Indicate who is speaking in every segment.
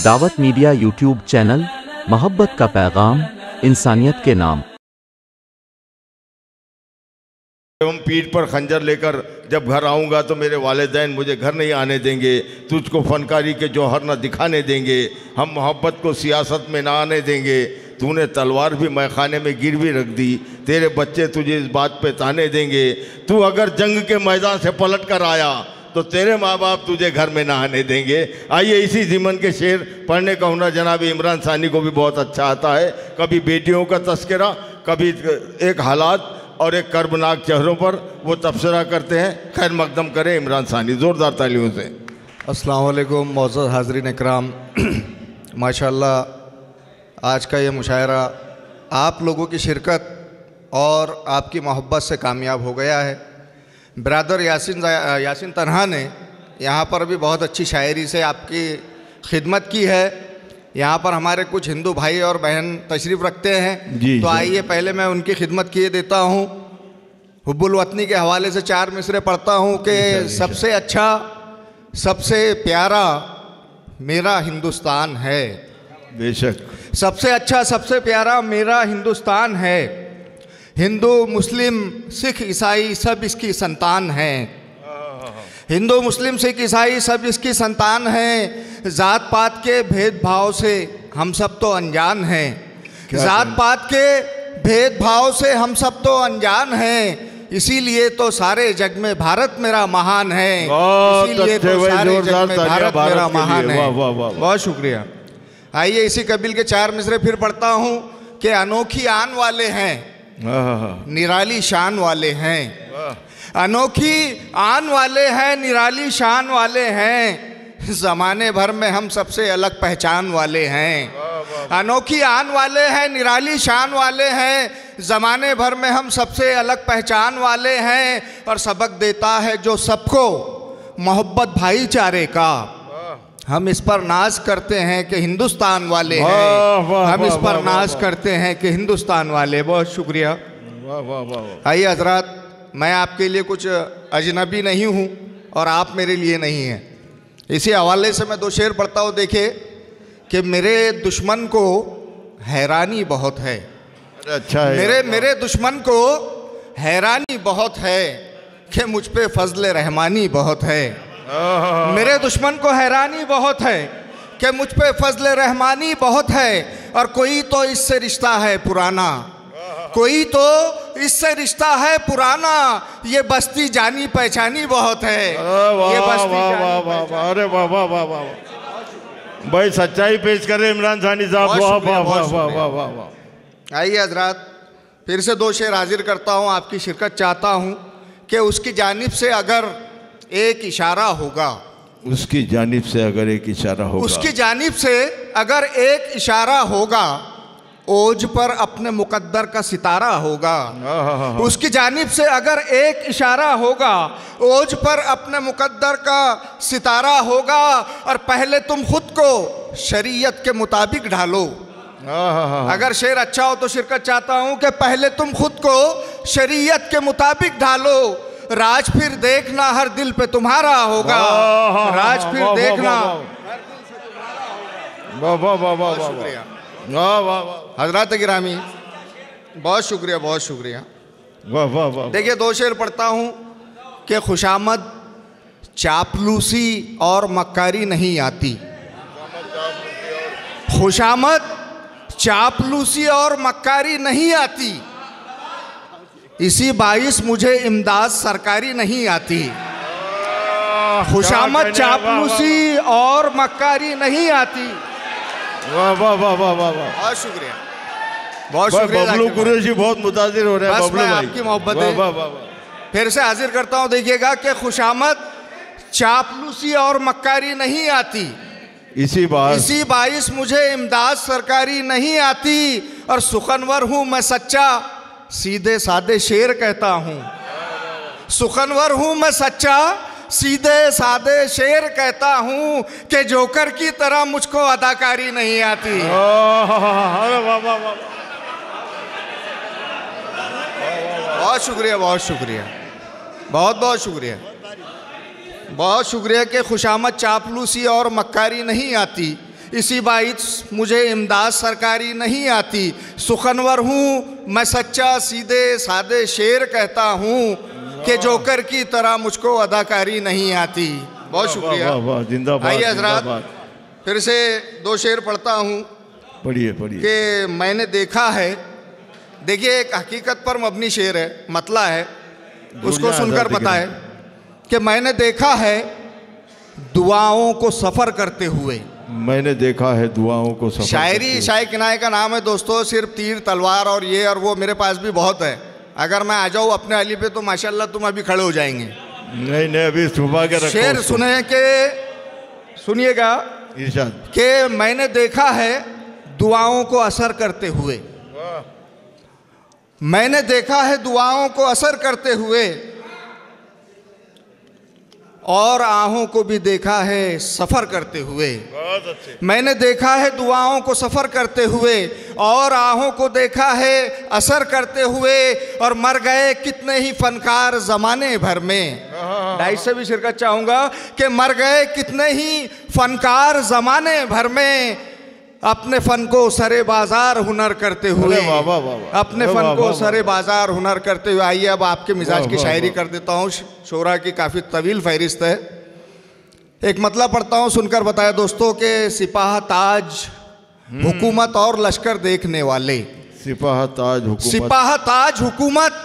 Speaker 1: दावत media YouTube channel, मोहब्बत का पैगाम, इंसानियत के नाम।
Speaker 2: हम पीठ पर खंजर लेकर जब घर आऊँगा तो मेरे वालिदैन मुझे घर नहीं आने देंगे, तुझको फनकारी के जौहर न दिखाने देंगे, हम मोहब्बत को सियासत में ना आने देंगे। तूने तलवार भी मैखाने में गिरवी रख दी, तेरे बच्चे तुझे इस बात पे ताने देंगे। तू अगर जंग के मैदान से पलट कर आया तो तेरे माँ बाप तुझे घर में ना आने देंगे। आइए इसी ज़िमन के शेर पढ़ने का हुनर जनाब इमरान सानी को भी बहुत अच्छा आता है। कभी बेटियों का तस्करा, कभी एक हालात और एक कर्बनाक चेहरों पर वो तबसरा करते हैं। खैर मकदम करें इमरान सानी, ज़ोरदार तालियों से।
Speaker 3: अस्सलाम वालेकुम मौजूद हाज़रीन इकराम, माशाअल्लाह आज का ये मुशायरा आप लोगों की शिरकत और आपकी मोहब्बत से कामयाब हो गया है। ब्रदर यासिन तन्हा ने यहाँ पर भी बहुत अच्छी शायरी से आपकी खिदमत की है। यहाँ पर हमारे कुछ हिंदू भाई और बहन तशरीफ़ रखते हैं, तो आइए पहले मैं उनकी खिदमत किए देता हूँ। हुब्बुल वतनी के हवाले से 4 मिसरे पढ़ता हूँ कि सबसे अच्छा सबसे प्यारा मेरा हिंदुस्तान है।
Speaker 2: बेशक
Speaker 3: सबसे अच्छा सबसे प्यारा मेरा हिंदुस्तान है। हिंदू मुस्लिम सिख ईसाई सब इसकी संतान हैं। हिंदू मुस्लिम सिख ईसाई सब इसकी संतान हैं। ज़ात पात के भेदभाव से हम सब तो अनजान हैं। ज़ात पात के भेदभाव से हम सब तो अनजान हैं। इसीलिए तो सारे जग में भारत मेरा महान है। इसीलिए तो सारे जग में भारत मेरा महान है। बहुत शुक्रिया। आइए इसी कबील के 4 मिसरे फिर पढ़ता हूँ कि अनोखी आन वाले हैं, निराली शान वाले हैं। अनोखी आन वाले हैं, निराली शान वाले हैं। ज़माने भर में हम सबसे अलग पहचान वाले हैं। अनोखी आन वाले हैं, निराली शान वाले हैं। ज़माने भर में हम सबसे अलग पहचान वाले हैं। और सबक देता है जो सबको मोहब्बत भाईचारे का। हम इस पर नाज करते हैं कि हिंदुस्तान वाले हैं। हम इस पर नाज करते हैं कि हिंदुस्तान वाले। बहुत शुक्रिया। आइए हजरात, मैं आपके लिए कुछ अजनबी नहीं हूँ और आप मेरे लिए नहीं हैं। इसी हवाले से मैं 2 शेर पढ़ता हूँ। देखिए कि मेरे दुश्मन को हैरानी बहुत है।
Speaker 2: अच्छा है।
Speaker 3: मेरे दुश्मन को हैरानी बहुत है कि मुझ पे फजल रहमानी बहुत है। मेरे दुश्मन को हैरानी बहुत है कि मुझ पे फजल रहमानी बहुत है। और कोई तो इससे रिश्ता है पुराना, कोई तो इससे रिश्ता है पुराना। ये बस्ती जानी पहचानी बहुत है। ये बस्ती
Speaker 2: अरे वाह वाह वाह वाह भाई, सच्चाई पेश करे इमरान सानी साहब। वाह वाह वाह वाह वाह वाह।
Speaker 3: आइए हजरात, फिर से 2 शेर हाजिर करता हूँ। आपकी शिरकत चाहता हूँ कि उसकी जानिब से अगर एक इशारा होगा,
Speaker 2: उसकी जानिब से अगर एक इशारा होगा,
Speaker 3: उसकी जानिब से अगर एक इशारा होगा, ओज पर अपने मुकद्दर का सितारा होगा। उसकी जानिब से अगर एक इशारा होगा, ओज पर अपने मुकद्दर का सितारा होगा। और पहले तुम खुद को शरीयत के मुताबिक ढालो। अगर शेर अच्छा हो तो शिरकत चाहता हूँ कि पहले तुम खुद को शरीयत के मुताबिक ढालो। राज फिर देखना हर दिल पे तुम्हारा होगा। राज फिर देखना हजरत गिरामी, बहुत शुक्रिया बहुत शुक्रिया। देखिए 2 शेर पढ़ता हूँ कि खुशामद चापलूसी और मक्कारी नहीं आती। खुशामद चापलूसी और मक्कारी नहीं आती। इसी बाइस मुझे इमदाद सरकारी नहीं आती। खुशामद चापलूसी और मक्कारी नहीं आती।
Speaker 2: वाह वाह वाह वाह वाह।
Speaker 3: बहुत शुक्रिया बहुत शुक्रिया।
Speaker 2: बबलू कुरैशी बहुत मुतासिर हो रहे हैं।
Speaker 3: बस मैं आपकी मोहब्बत फिर से हाजिर करता हूँ। देखिएगा कि खुशामद चापलूसी और मक्कारी नहीं आती। इसी बाइस मुझे इमदाद सरकारी नहीं आती। और सुखनवर हूँ मैं सच्चा, सीधे सादे शेर कहता हूँ। सुखनवर हूँ मैं सच्चा, सीधे सादे शेर कहता हूँ कि जोकर की तरह मुझको अदाकारी नहीं आती। बहुत शुक्रिया बहुत शुक्रिया बहुत बहुत शुक्रिया बहुत शुक्रिया कि खुशामद चापलूसी और मक्कारी नहीं आती। इसी बाइस मुझे इमदाद सरकारी नहीं आती, सुखनवर हूँ मैं सच्चा सीधे सादे शेर कहता हूँ कि जोकर की तरह मुझको अदाकारी नहीं आती। बहुत शुक्रिया। आइए हजरात, फिर से दो शेर पढ़ता हूँ।
Speaker 2: पढ़िए पढ़िए।
Speaker 3: कि मैंने देखा है, देखिए एक हकीकत पर मबनी शेर है, मतला है, उसको सुनकर पता है कि मैंने देखा है दुआओं को सफ़र करते हुए।
Speaker 2: मैंने देखा है दुआओं को सफ़र।
Speaker 3: शायरी शाय किनाए का नाम है दोस्तों, सिर्फ तीर तलवार और ये और वो मेरे पास भी बहुत है। अगर मैं आ जाऊँ अपने अली पे तो माशाल्लाह तुम अभी खड़े हो जाएंगे।
Speaker 2: नहीं अभी सुबह के रखो।
Speaker 3: शेर सुने के सुनिएगा
Speaker 2: इरशाद
Speaker 3: कि मैंने देखा है दुआओं को असर करते हुए, मैंने देखा है दुआओं को असर करते हुए, और आहों को भी देखा है सफ़र करते हुए।
Speaker 2: बहुत अच्छे।
Speaker 3: मैंने देखा है दुआओं को सफ़र करते हुए और आहों को देखा है असर करते हुए, और मर गए कितने ही फनकार ज़माने भर में। डाइस से भी शिरकत चाहूँगा कि मर गए कितने ही फनकार ज़माने भर में, अपने फ़न को सरे बाज़ार हुनर करते हुए, अपने फ़न को सरे बाज़ार हुनर करते हुए। आइए अब आपके मिजाज की शायरी कर देता हूँ। शोरा की काफ़ी तवील फहरिस्त है। एक मतलब पढ़ता हूँ, सुनकर बताया दोस्तों के सिपाह ताज हुकूमत और लश्कर देखने वाले।
Speaker 2: सिपाह ताज हुकूमत,
Speaker 3: सिपाह ताज हुकूमत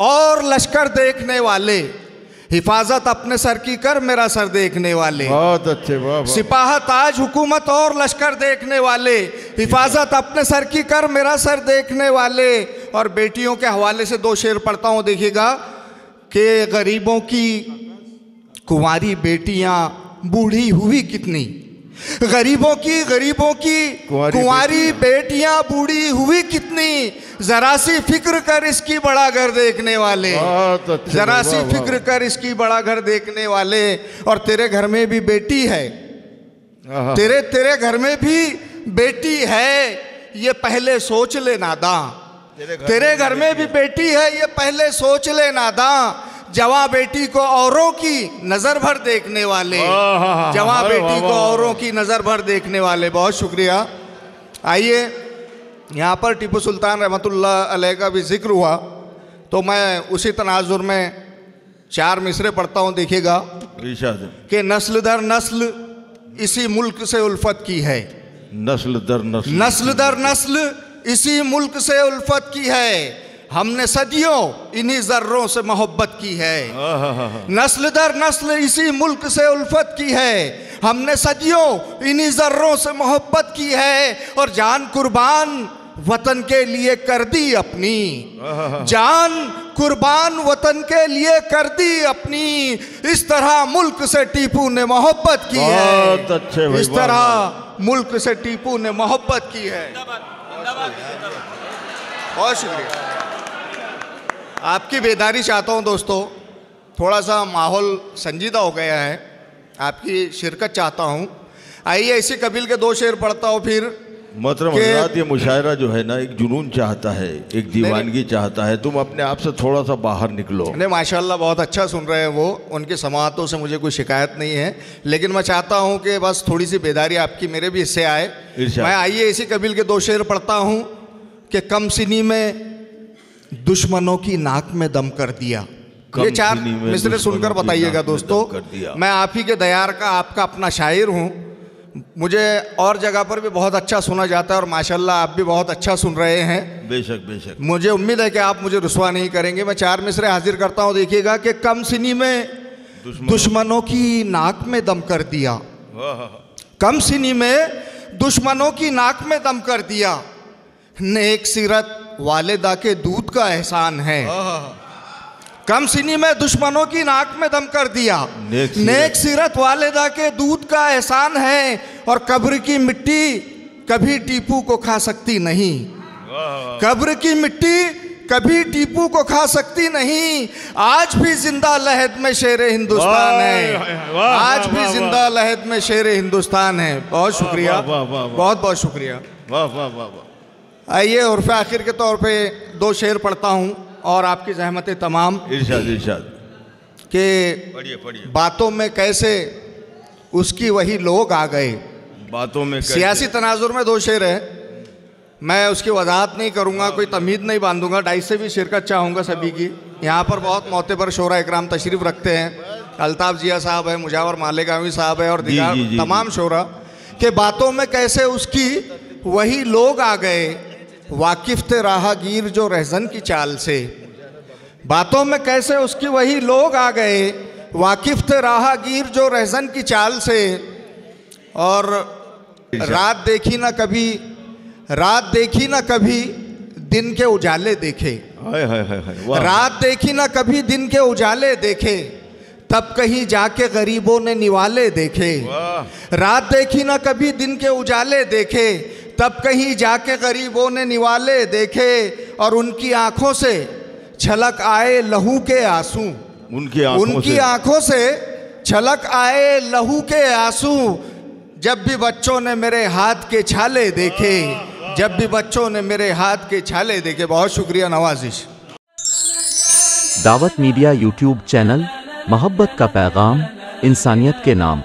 Speaker 3: और लश्कर देखने वाले, हिफाजत अपने सर की कर मेरा सर देखने वाले।
Speaker 2: बहुत अच्छे। वाह।
Speaker 3: सिपाह ताज हुकूमत और लश्कर देखने वाले, हिफाजत अपने सर की कर मेरा सर देखने वाले। और बेटियों के हवाले से दो शेर पढ़ता हूँ, देखिएगा कि गरीबों की कुंवारी बेटियां बूढ़ी हुई कितनी, गरीबों की कुंवारी बेटियां बूढ़ी हुई कितनी, जरा सी फिक्र कर इसकी बड़ा घर देखने वाले, जरा सी फिक्र कर इसकी बड़ा घर देखने वाले। और तेरे घर में भी बेटी है, तेरे घर में भी बेटी है, ये पहले सोच ले नादां। तेरे घर में भी बेटी है, ये पहले सोच ले नादां। जवां बेटी को औरों की नज़र भर देखने वाले, जवां बेटी को औरों की नज़र भर देखने वाले। बहुत शुक्रिया। आइए, यहाँ पर टीपू सुल्तान रहमतुल्लाह अलैह का भी जिक्र हुआ, तो मैं उसी तनाजुर में चार मिसरे पढ़ता हूँ। देखिएगा कि नस्ल दर नस्ल इसी मुल्क से उल्फत की है,
Speaker 2: नस्ल दर नस्ल,
Speaker 3: नस्ल दर नस्ल इसी मुल्क से उल्फत की है, हमने सदियों इन्हीं जर्रों से मोहब्बत की है। नस्ल दर नस्ल इसी मुल्क से उल्फत की है, हमने सदियों इन्हीं जर्रों से मोहब्बत की है। और जान कुर्बान वतन के लिए कर दी अपनी, जान कुर्बान वतन के लिए कर दी अपनी। इस तरह मुल्क से टीपू ने मोहब्बत की है, इस तरह मुल्क से टीपू ने मोहब्बत की है। बहुत शुक्रिया। आपकी बेदारी चाहता हूँ दोस्तों, थोड़ा सा माहौल संजीदा हो गया है, आपकी शिरकत चाहता हूँ। आइए इसी कबील के दो शेर पढ़ता हूँ फिर।
Speaker 2: मोहतरम हज़रात, ये मुशायरा जो है ना एक जुनून चाहता है, एक दीवानगी चाहता है। तुम अपने आप से थोड़ा सा बाहर निकलो।
Speaker 3: नहीं माशाल्लाह बहुत अच्छा सुन रहे हैं वो, उनकी समाअतों से मुझे कोई शिकायत नहीं है, लेकिन मैं चाहता हूँ कि बस थोड़ी सी बेदारी आपकी मेरे भी हिस्से आए। मैं आइए इसी कबील के दो शेर पढ़ता हूँ कि कम सिनी में दुश्मनों की नाक में दम कर दिया। ये चार मिसरे सुनकर बताइएगा दोस्तों। मैं आप ही के दयार का आपका अपना शायर हूँ, मुझे और जगह पर भी बहुत अच्छा सुना जाता है और माशाल्लाह आप भी बहुत अच्छा सुन रहे हैं।
Speaker 2: बेशक बेशक। मुझे
Speaker 3: उम्मीद है कि आप मुझे रुसवा नहीं करेंगे। मैं चार मिसरे हाजिर करता हूँ, देखिएगा कि कम सिनी में दुश्मनों की नाक में दम कर दिया, कम सिनी में दुश्मनों की नाक में दम कर दिया। नेक सीरत वालिदा के दूध का एहसान है, कम सिनी में दुश्मनों की नाक में दम कर दिया। नेक सीरत वालिदा के दूध का एहसान है, और कब्र की मिट्टी कभी टीपू को खा सकती नहीं, कब्र की मिट्टी कभी टीपू को खा सकती नहीं। आज भी जिंदा लहद में शेर हिंदुस्तान है, आज भी जिंदा लहद में शेर हिंदुस्तान है। बहुत शुक्रिया, बहुत बहुत शुक्रिया। आइए उर्फ आखिर के तौर पे दो शेर पढ़ता हूँ और आपकी ज़हमतें तमाम।
Speaker 2: इरशाद इरशाद
Speaker 3: कि बातों में कैसे उसकी वही लोग आ गए,
Speaker 2: बातों में कैसे?
Speaker 3: सियासी तनाजुर में 2 शेर है, मैं उसकी वजाहत नहीं करूँगा, कोई तमीद नहीं बांधूंगा। 2.5 से भी शिरकत चाहूँगा सभी की। यहाँ पर बहुत मोतबर शोरा इकराम तशरीफ़ रखते हैं, अल्ताफ़ जिया साहब है, मुजावर मालेगावी साहब है और दिगार तमाम शोरा के बातों में कैसे उसकी वही लोग आ गए वाकिफ़ थे राहगीर जो रहज़न की चाल से। बातों में कैसे उसकी वही लोग आ गए वाकिफ़ थे राहगीर जो रहज़न की चाल से। और रात देखी ना कभी दिन के उजाले देखे, रात देखी ना कभी दिन के उजाले देखे, तब कहीं जाके गरीबों ने निवाले देखे। रात देखी ना कभी दिन के उजाले देखे, तब कहीं जाके गरीबों ने निवाले देखे। और उनकी आंखों से छलक आए लहू के आंसू, उनकी आंखों से छलक आए लहू के आंसू। जब भी बच्चों ने मेरे हाथ के छाले देखे, जब भी बच्चों ने मेरे हाथ के छाले देखे। बहुत शुक्रिया नवाजिश।
Speaker 1: दावत मीडिया यूट्यूब चैनल, मोहब्बत का पैगाम, इंसानियत के नाम।